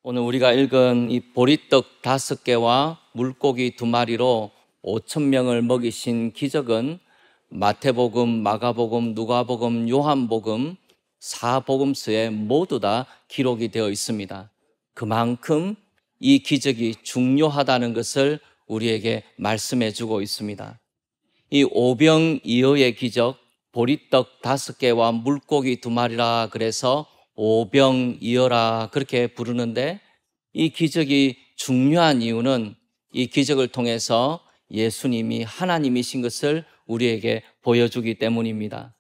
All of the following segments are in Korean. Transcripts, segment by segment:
오늘 우리가 읽은 이 보리떡 5개와 물고기 2마리로 5천 명을 먹이신 기적은 마태복음, 마가복음, 누가복음, 요한복음 4복음서에 모두 다 기록이 되어 있습니다. 그만큼 이 기적이 중요하다는 것을 우리에게 말씀해 주고 있습니다. 이 오병이어의 기적, 보리떡 5개와 물고기 2마리라 그래서 오병이어라 그렇게 부르는데, 이 기적이 중요한 이유는 이 기적을 통해서 예수님이 하나님이신 것을 우리에게 보여주기 때문입니다.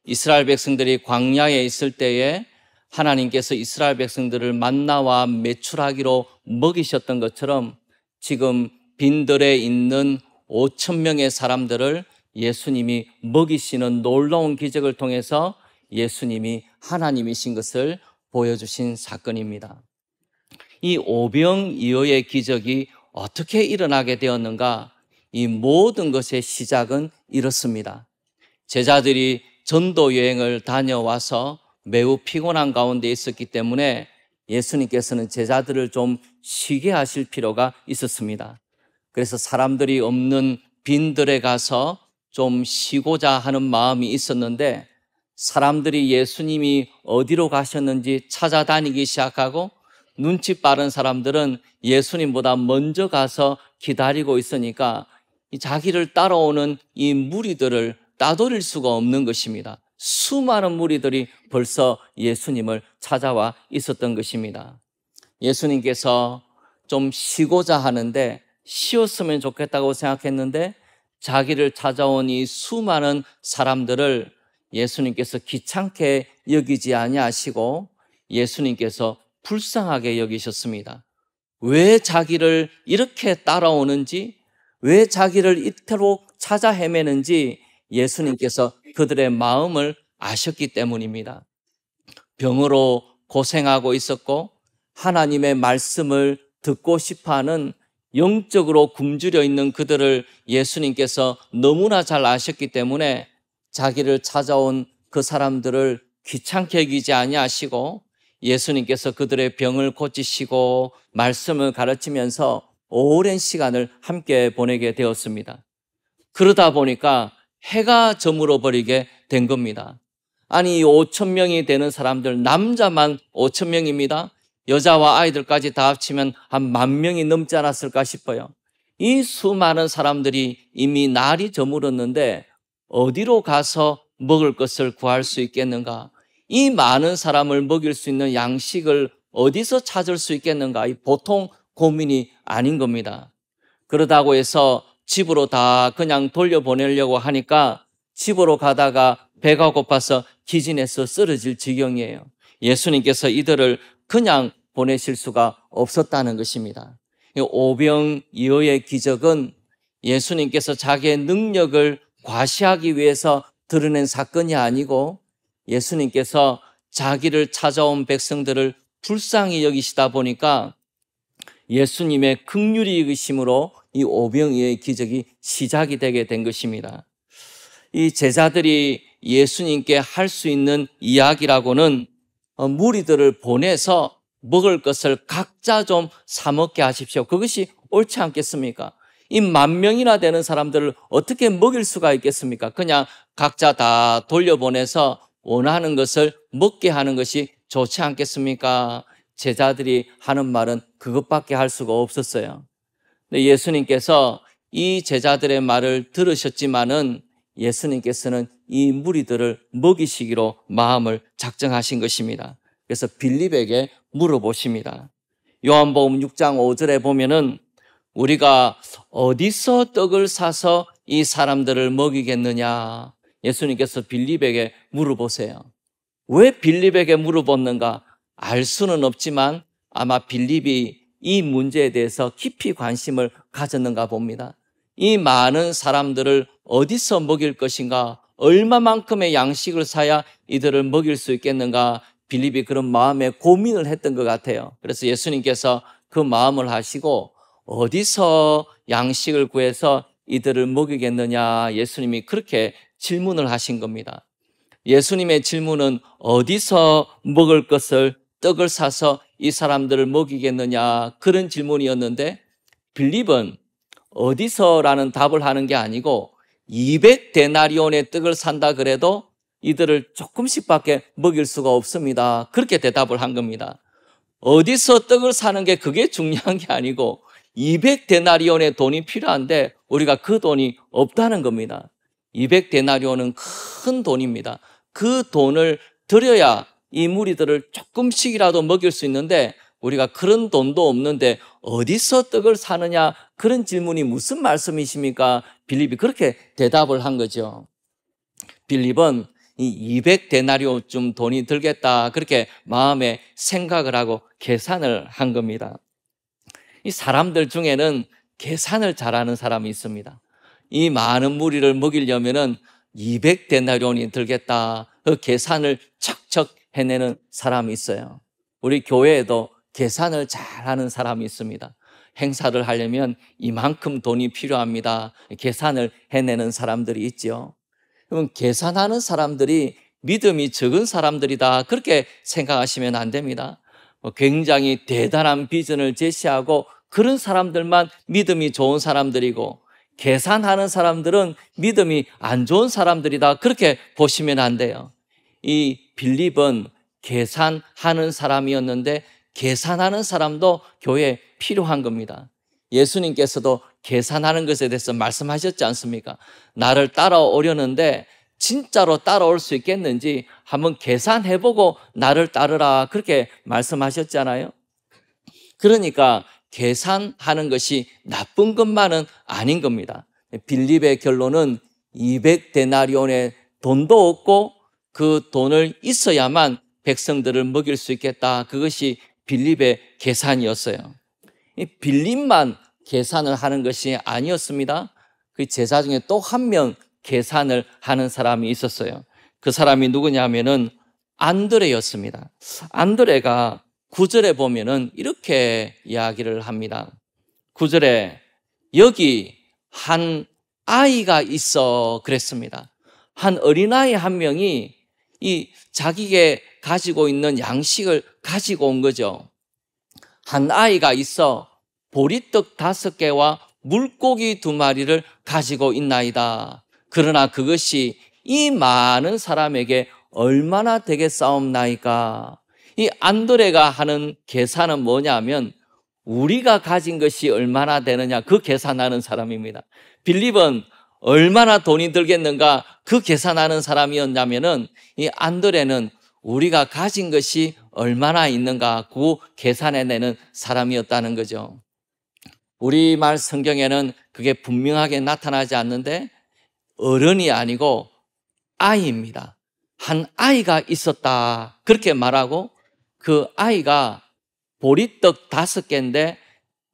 이스라엘 백성들이 광야에 있을 때에 하나님께서 이스라엘 백성들을 만나와 메추라기로 먹이셨던 것처럼 지금 빈들에 있는 5천 명의 사람들을 예수님이 먹이시는 놀라운 기적을 통해서 예수님이 하나님이신 것을 보여주신 사건입니다. 이 오병이어의 기적이 어떻게 일어나게 되었는가? 이 모든 것의 시작은 이렇습니다. 제자들이 전도 여행을 다녀와서 매우 피곤한 가운데 있었기 때문에 예수님께서는 제자들을 좀 쉬게 하실 필요가 있었습니다. 그래서 사람들이 없는 빈들에 가서 좀 쉬고자 하는 마음이 있었는데, 사람들이 예수님이 어디로 가셨는지 찾아다니기 시작하고, 눈치 빠른 사람들은 예수님보다 먼저 가서 기다리고 있으니까 자기를 따라오는 이 무리들을 따돌릴 수가 없는 것입니다. 수많은 무리들이 벌써 예수님을 찾아와 있었던 것입니다. 예수님께서 좀 쉬고자 하는데, 쉬었으면 좋겠다고 생각했는데 자기를 찾아온 이 수많은 사람들을 예수님께서 귀찮게 여기지 아니하시고 예수님께서 불쌍하게 여기셨습니다. 왜 자기를 이렇게 따라오는지, 왜 자기를 이토록 찾아 헤매는지 예수님께서 그들의 마음을 아셨기 때문입니다. 병으로 고생하고 있었고 하나님의 말씀을 듣고 싶어하는 영적으로 굶주려 있는 그들을 예수님께서 너무나 잘 아셨기 때문에 자기를 찾아온 그 사람들을 귀찮게 여기지 아니하시고 예수님께서 그들의 병을 고치시고 말씀을 가르치면서 오랜 시간을 함께 보내게 되었습니다. 그러다 보니까 해가 저물어 버리게 된 겁니다. 아니, 5천 명이 되는 사람들, 남자만 5천 명입니다. 여자와 아이들까지 다 합치면 한 10,000명이 넘지 않았을까 싶어요. 이 수많은 사람들이 이미 날이 저물었는데 어디로 가서 먹을 것을 구할 수 있겠는가? 이 많은 사람을 먹일 수 있는 양식을 어디서 찾을 수 있겠는가? 이 보통 고민이 아닌 겁니다. 그러다고 해서 집으로 다 그냥 돌려보내려고 하니까 집으로 가다가 배가 고파서 기진해서 쓰러질 지경이에요. 예수님께서 이들을 그냥 보내실 수가 없었다는 것입니다. 오병이어의 기적은 예수님께서 자기의 능력을 과시하기 위해서 드러낸 사건이 아니고 예수님께서 자기를 찾아온 백성들을 불쌍히 여기시다 보니까 예수님의 긍휼히 여기심으로 이 오병이어의 기적이 시작이 되게 된 것입니다. 이 제자들이 예수님께 할 수 있는 이야기라고는 무리들을 보내서 먹을 것을 각자 좀 사 먹게 하십시오. 그것이 옳지 않겠습니까? 이 10,000명이나 되는 사람들을 어떻게 먹일 수가 있겠습니까? 그냥 각자 다 돌려보내서 원하는 것을 먹게 하는 것이 좋지 않겠습니까? 제자들이 하는 말은 그것밖에 할 수가 없었어요. 근데 예수님께서 이 제자들의 말을 들으셨지만은 예수님께서는 이 무리들을 먹이시기로 마음을 작정하신 것입니다. 그래서 빌립에게 물어보십니다. 요한복음 6장 5절에 보면은 우리가 어디서 떡을 사서 이 사람들을 먹이겠느냐? 예수님께서 빌립에게 물어보세요. 왜 빌립에게 물어봤는가? 알 수는 없지만 아마 빌립이 이 문제에 대해서 깊이 관심을 가졌는가 봅니다. 이 많은 사람들을 어디서 먹일 것인가? 얼마만큼의 양식을 사야 이들을 먹일 수 있겠는가? 빌립이 그런 마음에 고민을 했던 것 같아요. 그래서 예수님께서 그 마음을 하시고 어디서 양식을 구해서 이들을 먹이겠느냐? 예수님이 그렇게 질문을 하신 겁니다. 예수님의 질문은 어디서 먹을 것을 떡을 사서 이 사람들을 먹이겠느냐, 그런 질문이었는데 빌립은 어디서라는 답을 하는 게 아니고 200데나리온의 떡을 산다 그래도 이들을 조금씩밖에 먹일 수가 없습니다. 그렇게 대답을 한 겁니다. 어디서 떡을 사는 게 그게 중요한 게 아니고 200데나리온의 돈이 필요한데 우리가 그 돈이 없다는 겁니다. 200데나리온은 큰 돈입니다. 그 돈을 들여야 이 무리들을 조금씩이라도 먹일 수 있는데 우리가 그런 돈도 없는데 어디서 떡을 사느냐, 그런 질문이 무슨 말씀이십니까? 빌립이 그렇게 대답을 한 거죠. 빌립은 이 200데나리온쯤 돈이 들겠다, 그렇게 마음에 생각을 하고 계산을 한 겁니다. 이 사람들 중에는 계산을 잘하는 사람이 있습니다. 이 많은 무리를 먹이려면은 200데나리온이 들겠다, 그 계산을 척척 해내는 사람이 있어요. 우리 교회에도 계산을 잘하는 사람이 있습니다. 행사를 하려면 이만큼 돈이 필요합니다. 계산을 해내는 사람들이 있죠. 그러면 계산하는 사람들이 믿음이 적은 사람들이다, 그렇게 생각하시면 안 됩니다. 굉장히 대단한 비전을 제시하고 그런 사람들만 믿음이 좋은 사람들이고, 계산하는 사람들은 믿음이 안 좋은 사람들이다, 그렇게 보시면 안 돼요. 이 빌립은 계산하는 사람이었는데 계산하는 사람도 교회에 필요한 겁니다. 예수님께서도 계산하는 것에 대해서 말씀하셨지 않습니까? 나를 따라오려는데 진짜로 따라올 수 있겠는지 한번 계산해보고 나를 따르라, 그렇게 말씀하셨잖아요. 그러니까 계산하는 것이 나쁜 것만은 아닌 겁니다. 빌립의 결론은 200데나리온의 돈도 없고 그 돈을 있어야만 백성들을 먹일 수 있겠다, 그것이 빌립의 계산이었어요. 이 빌립만 계산을 하는 것이 아니었습니다. 그 제자 중에 또 한 명 계산을 하는 사람이 있었어요. 그 사람이 누구냐면은 안드레였습니다. 안드레가 9절에 보면은 이렇게 이야기를 합니다. 9절에 여기 한 아이가 있어, 그랬습니다. 한 어린아이 한 명이 이 자기가 가지고 있는 양식을 가지고 온 거죠. 한 아이가 있어 보리떡 5개와 물고기 2마리를 가지고 있나이다. 그러나 그것이 이 많은 사람에게 얼마나 되겠사옵나이까. 이 안드레가 하는 계산은 뭐냐면 우리가 가진 것이 얼마나 되느냐, 그 계산하는 사람입니다. 빌립은 얼마나 돈이 들겠는가, 그 계산하는 사람이었냐면은 이 안드레는 우리가 가진 것이 얼마나 있는가, 그 계산해내는 사람이었다는 거죠. 우리말 성경에는 그게 분명하게 나타나지 않는데 어른이 아니고 아이입니다. 한 아이가 있었다, 그렇게 말하고 그 아이가 보리떡 5개인데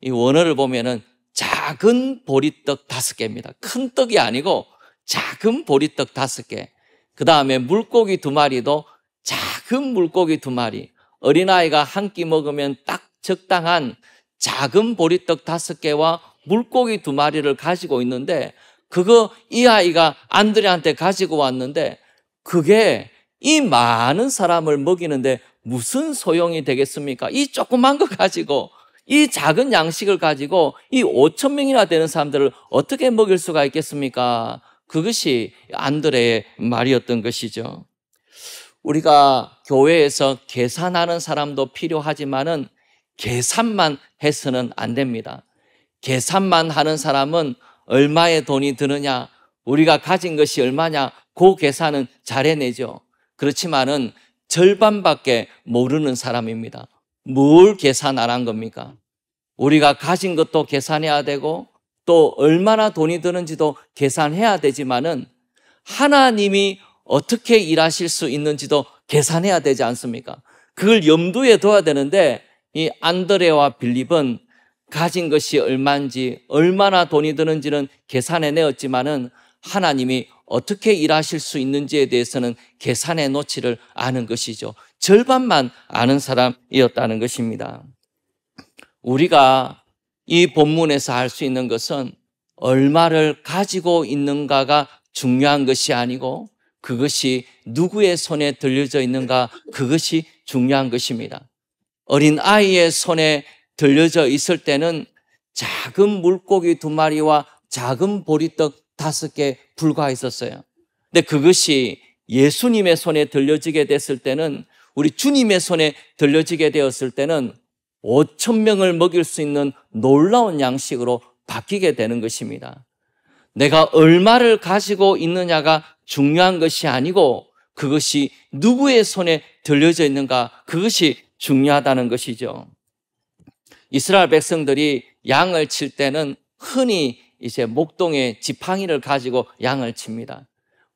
이 원어를 보면은 작은 보리떡 5개입니다. 큰 떡이 아니고 작은 보리떡 5개. 그 다음에 물고기 2마리도 작은 물고기 2마리. 어린아이가 한 끼 먹으면 딱 적당한 작은 보리떡 5개와 물고기 2마리를 가지고 있는데, 그거 이 아이가 안드레한테 가지고 왔는데 그게 이 많은 사람을 먹이는데 무슨 소용이 되겠습니까? 이 조그만 거 가지고, 이 작은 양식을 가지고 이 5,000명이나 되는 사람들을 어떻게 먹일 수가 있겠습니까? 그것이 안드레의 말이었던 것이죠. 우리가 교회에서 계산하는 사람도 필요하지만은 계산만 해서는 안 됩니다. 계산만 하는 사람은 얼마의 돈이 드느냐, 우리가 가진 것이 얼마냐, 그 계산은 잘 해내죠. 그렇지만은 절반밖에 모르는 사람입니다. 뭘 계산 안 한 겁니까? 우리가 가진 것도 계산해야 되고 또 얼마나 돈이 드는지도 계산해야 되지만은 하나님이 어떻게 일하실 수 있는지도 계산해야 되지 않습니까? 그걸 염두에 둬야 되는데 이 안드레와 빌립은 가진 것이 얼마인지, 얼마나 돈이 드는지는 계산해내었지만은 하나님이 어떻게 일하실 수 있는지에 대해서는 계산해 놓지를 않은 것이죠. 절반만 아는 사람이었다는 것입니다. 우리가 이 본문에서 알 수 있는 것은 얼마를 가지고 있는가가 중요한 것이 아니고 그것이 누구의 손에 들려져 있는가, 그것이 중요한 것입니다. 어린 아이의 손에 들려져 있을 때는 작은 물고기 2마리와 작은 보리떡 5개 불과했었어요. 근데 그것이 예수님의 손에 들려지게 됐을 때는, 우리 주님의 손에 들려지게 되었을 때는 5,000명을 먹일 수 있는 놀라운 양식으로 바뀌게 되는 것입니다. 내가 얼마를 가지고 있느냐가 중요한 것이 아니고 그것이 누구의 손에 들려져 있는가, 그것이 중요하다는 것이죠. 이스라엘 백성들이 양을 칠 때는 흔히 이제 목동에 지팡이를 가지고 양을 칩니다.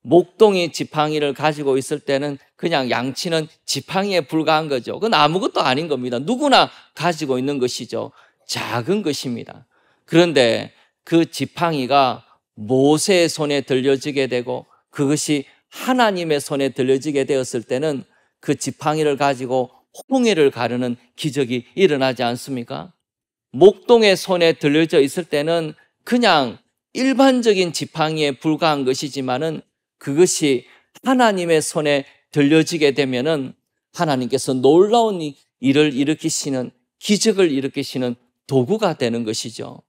목동이 지팡이를 가지고 있을 때는 그냥 양치는 지팡이에 불과한 거죠. 그건 아무것도 아닌 겁니다. 누구나 가지고 있는 것이죠. 작은 것입니다. 그런데 그 지팡이가 모세의 손에 들려지게 되고 그것이 하나님의 손에 들려지게 되었을 때는 그 지팡이를 가지고 홍해를 가르는 기적이 일어나지 않습니까? 목동의 손에 들려져 있을 때는 그냥 일반적인 지팡이에 불과한 것이지만은 그것이 하나님의 손에 들려지게 되면은 하나님께서 놀라운 일을 일으키시는, 기적을 일으키시는 도구가 되는 것이죠.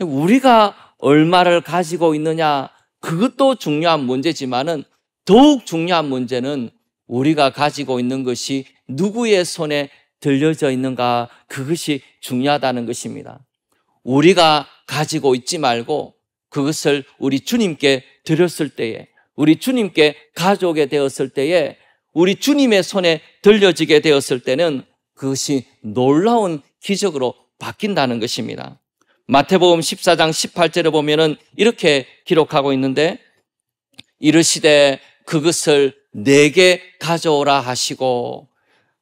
우리가 얼마를 가지고 있느냐, 그것도 중요한 문제지만은 더욱 중요한 문제는 우리가 가지고 있는 것이 누구의 손에 들려져 있는가, 그것이 중요하다는 것입니다. 우리가 가지고 있지 말고 그것을 우리 주님께 드렸을 때에, 우리 주님께 가져오게 되었을 때에, 우리 주님의 손에 들려지게 되었을 때는 그것이 놀라운 기적으로 바뀐다는 것입니다. 마태복음 14장 18절에 보면은 이렇게 기록하고 있는데, 이르시되 그것을 내게 가져오라 하시고,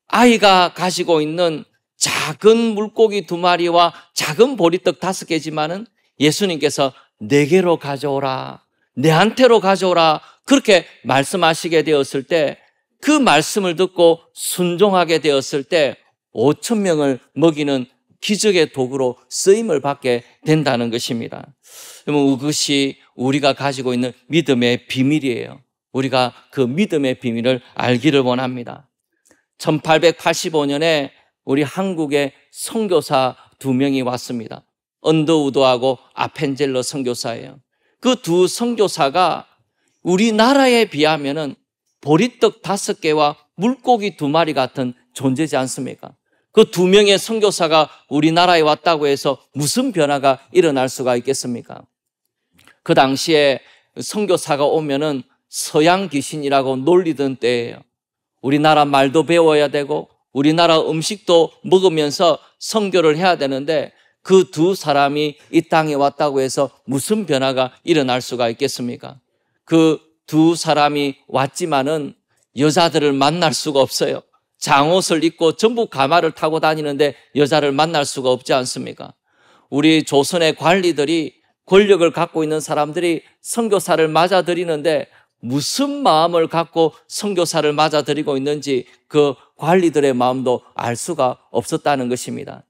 아이가 가지고 있는 작은 물고기 2마리와 작은 보리떡 5개지만은 예수님께서 내게로 가져오라, 내한테로 가져오라, 그렇게 말씀하시게 되었을 때, 그 말씀을 듣고 순종하게 되었을 때 5,000명을 먹이는 기적의 도구로 쓰임을 받게 된다는 것입니다. 여러분, 그것이 우리가 가지고 있는 믿음의 비밀이에요. 우리가 그 믿음의 비밀을 알기를 원합니다. 1885년에 우리 한국에 선교사 2명이 왔습니다. 언더우드하고 아펜젤러 선교사예요. 그 두 선교사가 우리나라에 비하면은 보리떡 5개와 물고기 2마리 같은 존재지 않습니까? 그 2명의 선교사가 우리나라에 왔다고 해서 무슨 변화가 일어날 수가 있겠습니까? 그 당시에 선교사가 오면은 서양 귀신이라고 놀리던 때예요. 우리나라 말도 배워야 되고 우리나라 음식도 먹으면서 선교를 해야 되는데, 그 두 사람이 이 땅에 왔다고 해서 무슨 변화가 일어날 수가 있겠습니까? 그 두 사람이 왔지만은 여자들을 만날 수가 없어요. 장옷을 입고 전부 가마를 타고 다니는데 여자를 만날 수가 없지 않습니까? 우리 조선의 관리들이, 권력을 갖고 있는 사람들이 선교사를 맞아들이는데 무슨 마음을 갖고 선교사를 맞아들이고 있는지 그 관리들의 마음도 알 수가 없었다는 것입니다.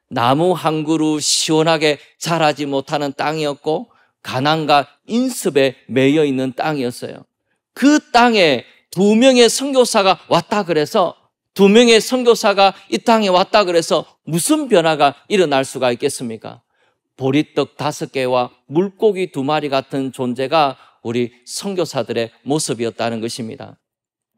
나무 한 그루 시원하게 자라지 못하는 땅이었고 가난과 인습에 매여 있는 땅이었어요. 그 땅에 2명의 선교사가 왔다 그래서, 2명의 선교사가 이 땅에 왔다 그래서 무슨 변화가 일어날 수가 있겠습니까? 보리떡 5개와 물고기 2마리 같은 존재가 우리 선교사들의 모습이었다는 것입니다.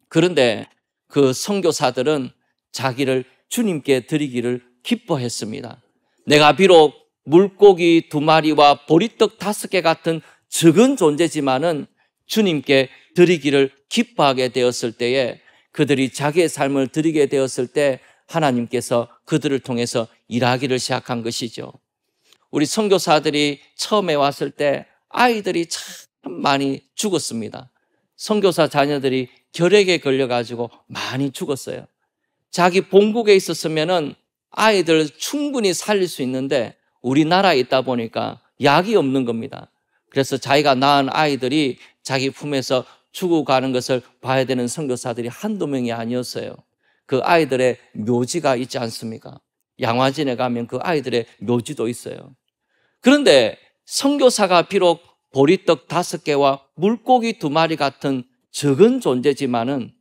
그런데 그 선교사들은 자기를 주님께 드리기를 기뻐했습니다. 내가 비록 물고기 2마리와 보리떡 5개 같은 적은 존재지만은 주님께 드리기를 기뻐하게 되었을 때에, 그들이 자기의 삶을 드리게 되었을 때 하나님께서 그들을 통해서 일하기를 시작한 것이죠. 우리 선교사들이 처음에 왔을 때 아이들이 참 많이 죽었습니다. 선교사 자녀들이 결핵에 걸려가지고 많이 죽었어요. 자기 본국에 있었으면은 아이들 충분히 살릴 수 있는데 우리나라에 있다 보니까 약이 없는 겁니다. 그래서 자기가 낳은 아이들이 자기 품에서 죽어가는 것을 봐야 되는 선교사들이 한두 명이 아니었어요. 그 아이들의 묘지가 있지 않습니까? 양화진에 가면 그 아이들의 묘지도 있어요. 그런데 선교사가 비록 보리떡 5개와 물고기 2마리 같은 적은 존재지만은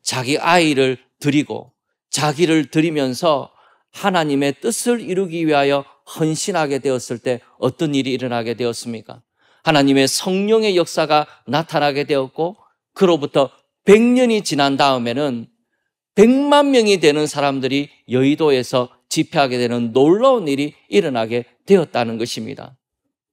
자기 아이를 드리고 자기를 드리면서 하나님의 뜻을 이루기 위하여 헌신하게 되었을 때 어떤 일이 일어나게 되었습니까? 하나님의 성령의 역사가 나타나게 되었고, 그로부터 100년이 지난 다음에는 100만 명이 되는 사람들이 여의도에서 집회하게 되는 놀라운 일이 일어나게 되었다는 것입니다.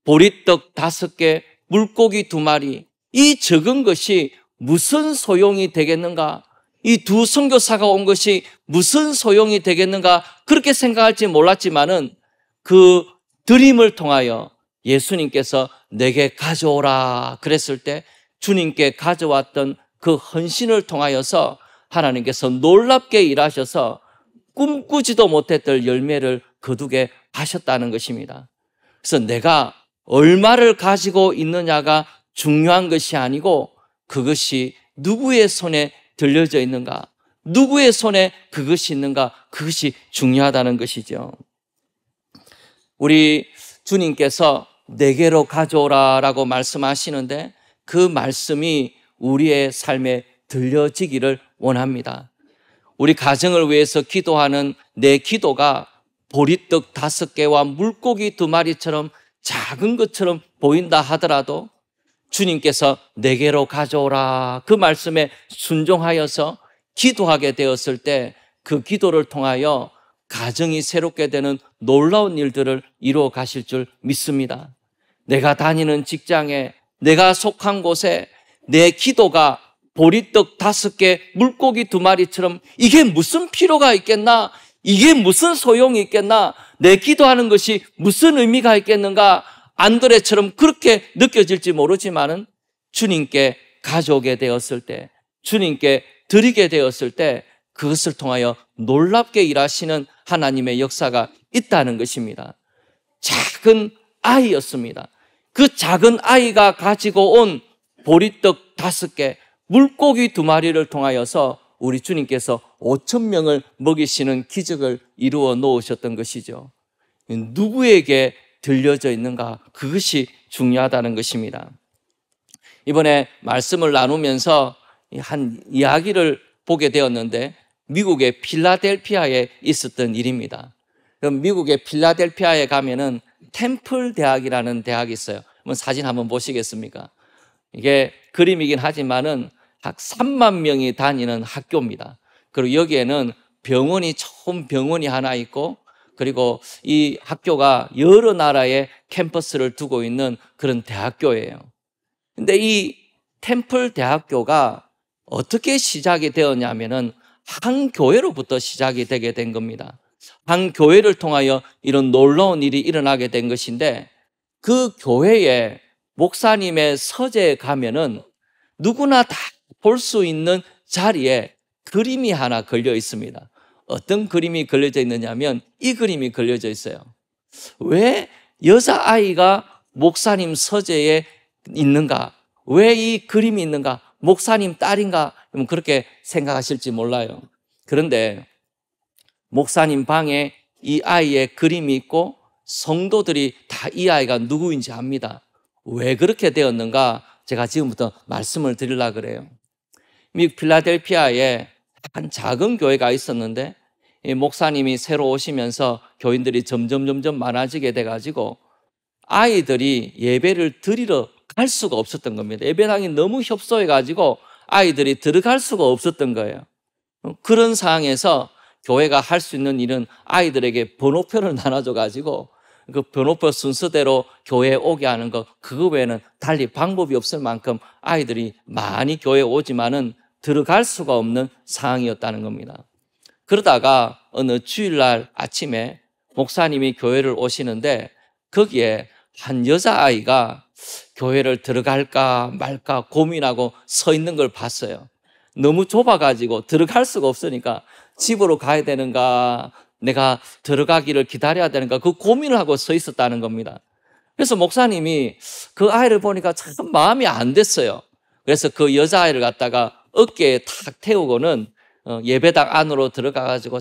보리떡 5개, 물고기 2마리, 이 적은 것이 무슨 소용이 되겠는가? 이 두 선교사가 온 것이 무슨 소용이 되겠는가? 그렇게 생각할지 몰랐지만은 그 드림을 통하여 예수님께서 내게 가져오라 그랬을 때 주님께 가져왔던 그 헌신을 통하여서 하나님께서 놀랍게 일하셔서 꿈꾸지도 못했던 열매를 거두게 하셨다는 것입니다. 그래서 내가 얼마를 가지고 있느냐가 중요한 것이 아니고 그것이 누구의 손에 들려져 있는가, 누구의 손에 그것이 있는가, 그것이 중요하다는 것이죠. 우리 주님께서 내게로 가져오라라고 말씀하시는데 그 말씀이 우리의 삶에 들려지기를 원합니다. 우리 가정을 위해서 기도하는 내 기도가 보리떡 5개와 물고기 2마리처럼 작은 것처럼 보인다 하더라도 주님께서 내게로 가져오라 그 말씀에 순종하여서 기도하게 되었을 때 그 기도를 통하여 가정이 새롭게 되는 놀라운 일들을 이루어 가실 줄 믿습니다. 내가 다니는 직장에, 내가 속한 곳에 내 기도가 보리떡 5개, 물고기 2마리처럼 이게 무슨 필요가 있겠나? 이게 무슨 소용이 있겠나? 내 기도하는 것이 무슨 의미가 있겠는가? 안드레처럼 그렇게 느껴질지 모르지만은 주님께 가져오게 되었을 때, 주님께 드리게 되었을 때 그것을 통하여 놀랍게 일하시는 하나님의 역사가 있다는 것입니다. 작은 아이였습니다. 그 작은 아이가 가지고 온 보리떡 5개, 물고기 2마리를 통하여서 우리 주님께서 5,000명을 먹이시는 기적을 이루어 놓으셨던 것이죠. 누구에게 들려져 있는가? 그것이 중요하다는 것입니다. 이번에 말씀을 나누면서 한 이야기를 보게 되었는데 미국의 필라델피아에 있었던 일입니다. 그럼 미국의 필라델피아에 가면은 템플 대학이라는 대학이 있어요. 한번 사진 한번 보시겠습니까? 이게 그림이긴 하지만은 약 3만 명이 다니는 학교입니다. 그리고 여기에는 병원이 처음 병원이 하나 있고 그리고 이 학교가 여러 나라의 캠퍼스를 두고 있는 그런 대학교예요. 근데 이 템플 대학교가 어떻게 시작이 되었냐면은 한 교회로부터 시작이 되게 된 겁니다. 한 교회를 통하여 이런 놀라운 일이 일어나게 된 것인데 그 교회에 목사님의 서재에 가면은 누구나 다 볼 수 있는 자리에 그림이 하나 걸려 있습니다. 어떤 그림이 걸려져 있느냐면 이 그림이 걸려져 있어요. 왜 여자아이가 목사님 서재에 있는가? 왜 이 그림이 있는가? 목사님 딸인가? 그렇게 생각하실지 몰라요. 그런데 목사님 방에 이 아이의 그림이 있고 성도들이 다 이 아이가 누구인지 압니다. 왜 그렇게 되었는가? 제가 지금부터 말씀을 드리려고 그래요. 미국 필라델피아에 한 작은 교회가 있었는데 이 목사님이 새로 오시면서 교인들이 점점 많아지게 돼가지고 아이들이 예배를 드리러 갈 수가 없었던 겁니다. 예배당이 너무 협소해가지고 아이들이 들어갈 수가 없었던 거예요. 그런 상황에서 교회가 할 수 있는 일은 아이들에게 번호표를 나눠줘가지고 그 번호표 순서대로 교회에 오게 하는 것, 그거 외에는 달리 방법이 없을 만큼 아이들이 많이 교회에 오지만은 들어갈 수가 없는 상황이었다는 겁니다. 그러다가 어느 주일날 아침에 목사님이 교회를 오시는데 거기에 한 여자아이가 교회를 들어갈까 말까 고민하고 서 있는 걸 봤어요. 너무 좁아가지고 들어갈 수가 없으니까 집으로 가야 되는가, 내가 들어가기를 기다려야 되는가, 그 고민을 하고 서 있었다는 겁니다. 그래서 목사님이 그 아이를 보니까 참 마음이 안 됐어요. 그래서 그 여자아이를 갖다가 어깨에 탁 태우고는 예배당 안으로 들어가가지고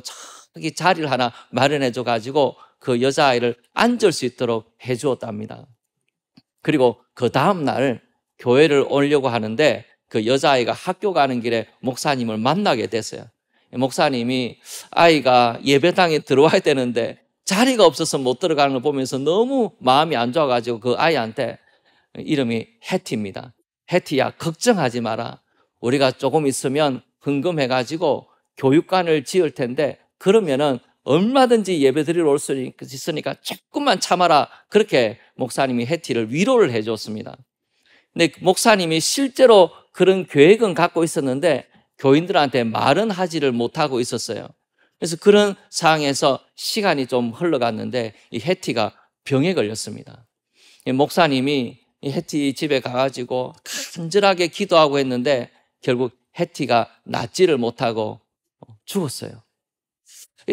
저기 자리를 하나 마련해줘가지고 그 여자아이를 앉을 수 있도록 해주었답니다. 그리고 그 다음날 교회를 오려고 하는데 그 여자아이가 학교 가는 길에 목사님을 만나게 됐어요. 목사님이 아이가 예배당에 들어와야 되는데 자리가 없어서 못 들어가는 걸 보면서 너무 마음이 안 좋아가지고 그 아이한테, 이름이 해티입니다. 해티야, 걱정하지 마라. 우리가 조금 있으면 헌금해가지고 교육관을 지을 텐데 그러면은 얼마든지 예배 드리러 올 수 있으니까 조금만 참아라. 그렇게 목사님이 해티를 위로를 해줬습니다. 근데 목사님이 실제로 그런 계획은 갖고 있었는데 교인들한테 말은 하지를 못하고 있었어요. 그래서 그런 상황에서 시간이 좀 흘러갔는데 이 해티가 병에 걸렸습니다. 목사님이 이 해티 집에 가가지고 간절하게 기도하고 했는데 결국 해티가 낫지를 못하고 죽었어요.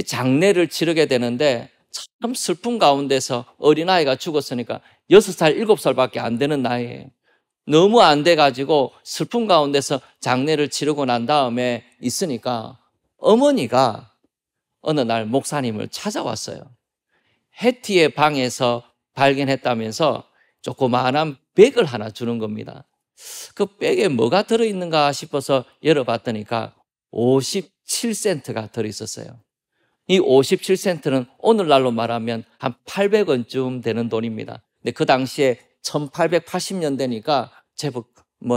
장례를 치르게 되는데 참 슬픔 가운데서 어린아이가 죽었으니까 6살, 7살밖에 안 되는 나이에요. 너무 안 돼가지고 슬픔 가운데서 장례를 치르고 난 다음에 있으니까 어머니가 어느 날 목사님을 찾아왔어요. 해티의 방에서 발견했다면서 조그마한 백을 하나 주는 겁니다. 그 백에 뭐가 들어있는가 싶어서 열어봤더니까 57센트가 들어있었어요. 이 57센트는 오늘날로 말하면 한 800원쯤 되는 돈입니다. 근데 그 당시에 1880년대니까 제법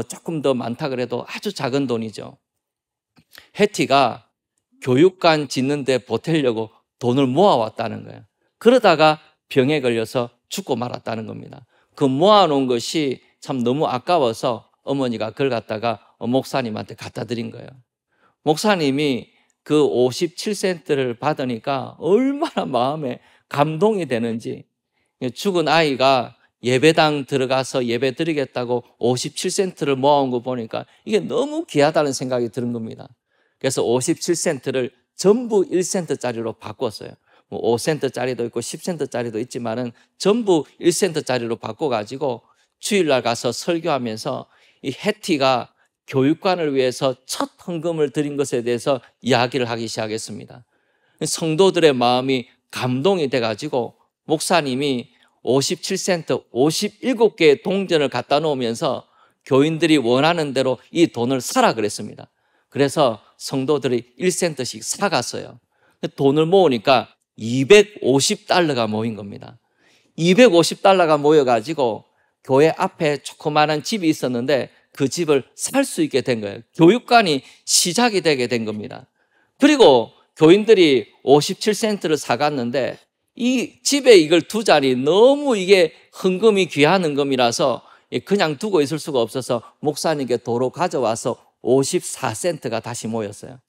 조금 더 많다 그래도 아주 작은 돈이죠. 해티가 교육관 짓는 데 보태려고 돈을 모아왔다는 거예요. 그러다가 병에 걸려서 죽고 말았다는 겁니다. 그 모아놓은 것이 참 너무 아까워서 어머니가 그걸 갖다가 목사님한테 갖다 드린 거예요. 목사님이 그 57센트를 받으니까 얼마나 마음에 감동이 되는지, 죽은 아이가 예배당 들어가서 예배 드리겠다고 57센트를 모아온 거 보니까 이게 너무 귀하다는 생각이 드는 겁니다. 그래서 57센트를 전부 1센트짜리로 바꿨어요. 5센트짜리도 있고 10센트짜리도 있지만은 전부 1센트짜리로 바꿔가지고 주일날 가서 설교하면서 이 해티가 교육관을 위해서 첫 헌금을 드린 것에 대해서 이야기를 하기 시작했습니다. 성도들의 마음이 감동이 돼가지고 목사님이 57센트 57개의 동전을 갖다 놓으면서 교인들이 원하는 대로 이 돈을 사라 그랬습니다. 그래서 성도들이 1센트씩 사갔어요. 돈을 모으니까 250달러가 모인 겁니다. 250달러가 모여가지고 교회 앞에 조그마한 집이 있었는데 그 집을 살 수 있게 된 거예요. 교육관이 시작이 되게 된 겁니다. 그리고 교인들이 57센트를 사갔는데 이 집에 이걸 두자니 너무 이게 헌금이 귀한 헌금이라서 그냥 두고 있을 수가 없어서 목사님께 도로 가져와서 54센트가 다시 모였어요.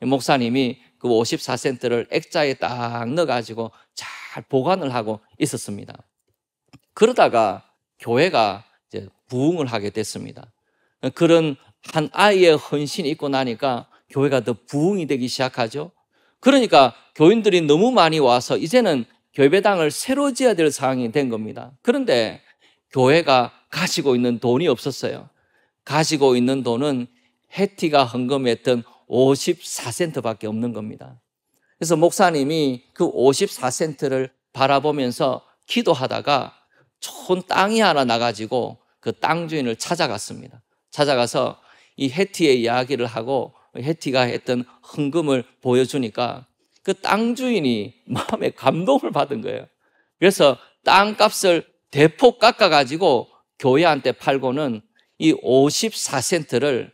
목사님이 그 54센트를 액자에 딱 넣어가지고 잘 보관을 하고 있었습니다. 그러다가 교회가 이제 부흥을 하게 됐습니다. 그런 한 아이의 헌신이 있고 나니까 교회가 더 부흥이 되기 시작하죠. 그러니까 교인들이 너무 많이 와서 이제는 교회당을 새로 지어야 될 상황이 된 겁니다. 그런데 교회가 가지고 있는 돈이 없었어요. 가지고 있는 돈은 해티가 헌금했던 54센트밖에 없는 겁니다. 그래서 목사님이 그 54센트를 바라보면서 기도하다가 좋은 땅이 하나 나가지고 그 땅 주인을 찾아갔습니다. 찾아가서 이 해티의 이야기를 하고 해티가 했던 헌금을 보여주니까 그 땅 주인이 마음에 감동을 받은 거예요. 그래서 땅값을 대폭 깎아가지고 교회한테 팔고는 이 54센트를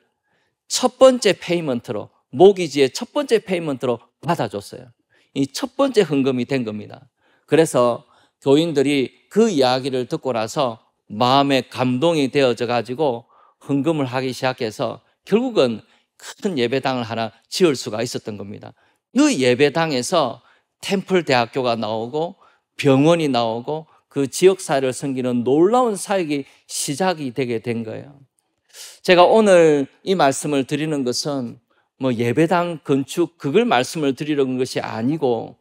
첫 번째 페이먼트로, 모기지의 첫 번째 페이먼트로 받아줬어요. 이 첫 번째 헌금이 된 겁니다. 그래서 교인들이 그 이야기를 듣고 나서 마음에 감동이 되어져 가지고 헌금을 하기 시작해서 결국은 큰 예배당을 하나 지을 수가 있었던 겁니다. 그 예배당에서 템플 대학교가 나오고 병원이 나오고 그 지역사회를 섬기는 놀라운 사역이 시작이 되게 된 거예요. 제가 오늘 이 말씀을 드리는 것은 예배당 건축 그걸 말씀을 드리려는 것이 아니고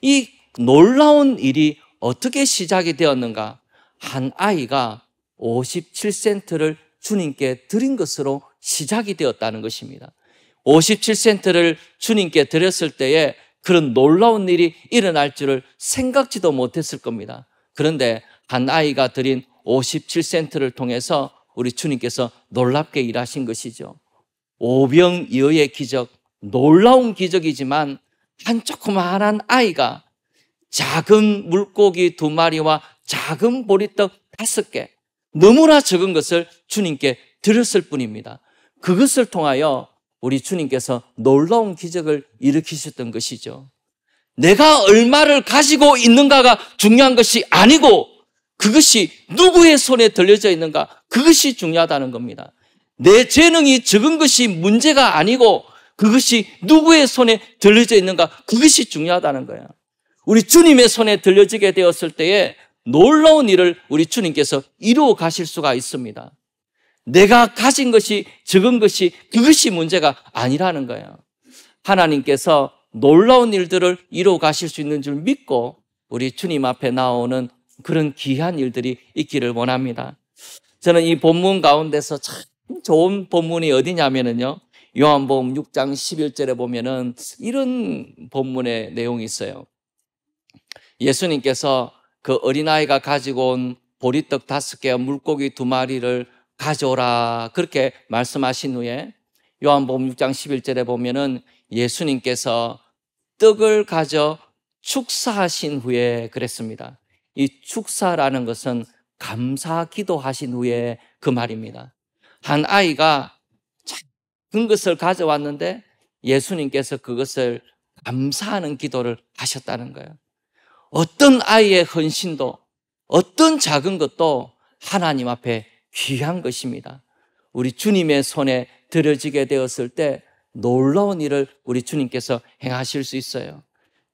이 놀라운 일이 어떻게 시작이 되었는가? 한 아이가 57센트를 주님께 드린 것으로 시작이 되었다는 것입니다. 57센트를 주님께 드렸을 때에 그런 놀라운 일이 일어날 줄을 생각지도 못했을 겁니다. 그런데 한 아이가 드린 57센트를 통해서 우리 주님께서 놀랍게 일하신 것이죠. 오병이어의 기적, 놀라운 기적이지만 한 조그마한 아이가 작은 물고기 2마리와 작은 보리떡 5개, 너무나 적은 것을 주님께 드렸을 뿐입니다. 그것을 통하여 우리 주님께서 놀라운 기적을 일으키셨던 것이죠. 내가 얼마를 가지고 있는가가 중요한 것이 아니고 그것이 누구의 손에 들려져 있는가, 그것이 중요하다는 겁니다. 내 재능이 적은 것이 문제가 아니고 그것이 누구의 손에 들려져 있는가, 그것이 중요하다는 거예요. 우리 주님의 손에 들려지게 되었을 때에 놀라운 일을 우리 주님께서 이루어 가실 수가 있습니다. 내가 가진 것이 적은 것이 그것이 문제가 아니라는 거예요. 하나님께서 놀라운 일들을 이루어 가실 수 있는 줄 믿고 우리 주님 앞에 나오는 그런 귀한 일들이 있기를 원합니다. 저는 이 본문 가운데서 참 좋은 본문이 어디냐면요, 요한복음 6장 11절에 보면은 이런 본문의 내용이 있어요. 예수님께서 그 어린아이가 가지고 온 보리떡 5개와 물고기 2마리를 가져오라 그렇게 말씀하신 후에 요한복음 6장 11절에 보면은 예수님께서 떡을 가져 축사하신 후에 그랬습니다. 이 축사라는 것은 감사 기도하신 후에 그 말입니다. 한 아이가 작은 것을 가져왔는데 예수님께서 그것을 감사하는 기도를 하셨다는 거예요. 어떤 아이의 헌신도, 어떤 작은 것도 하나님 앞에 귀한 것입니다. 우리 주님의 손에 들어지게 되었을 때 놀라운 일을 우리 주님께서 행하실 수 있어요.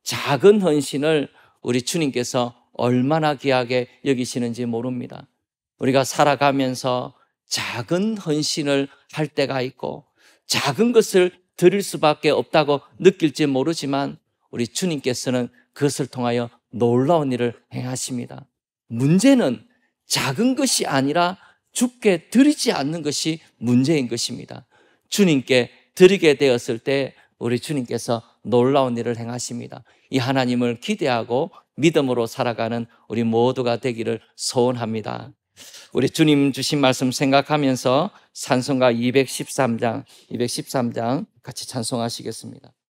작은 헌신을 우리 주님께서 얼마나 귀하게 여기시는지 모릅니다. 우리가 살아가면서 작은 헌신을 할 때가 있고 작은 것을 드릴 수밖에 없다고 느낄지 모르지만 우리 주님께서는 그것을 통하여 놀라운 일을 행하십니다. 문제는 작은 것이 아니라 주께 드리지 않는 것이 문제인 것입니다. 주님께 드리게 되었을 때 우리 주님께서 놀라운 일을 행하십니다. 이 하나님을 기대하고 믿음으로 살아가는 우리 모두가 되기를 소원합니다. 우리 주님 주신 말씀 생각하면서 찬송가 213장 같이 찬송하시겠습니다.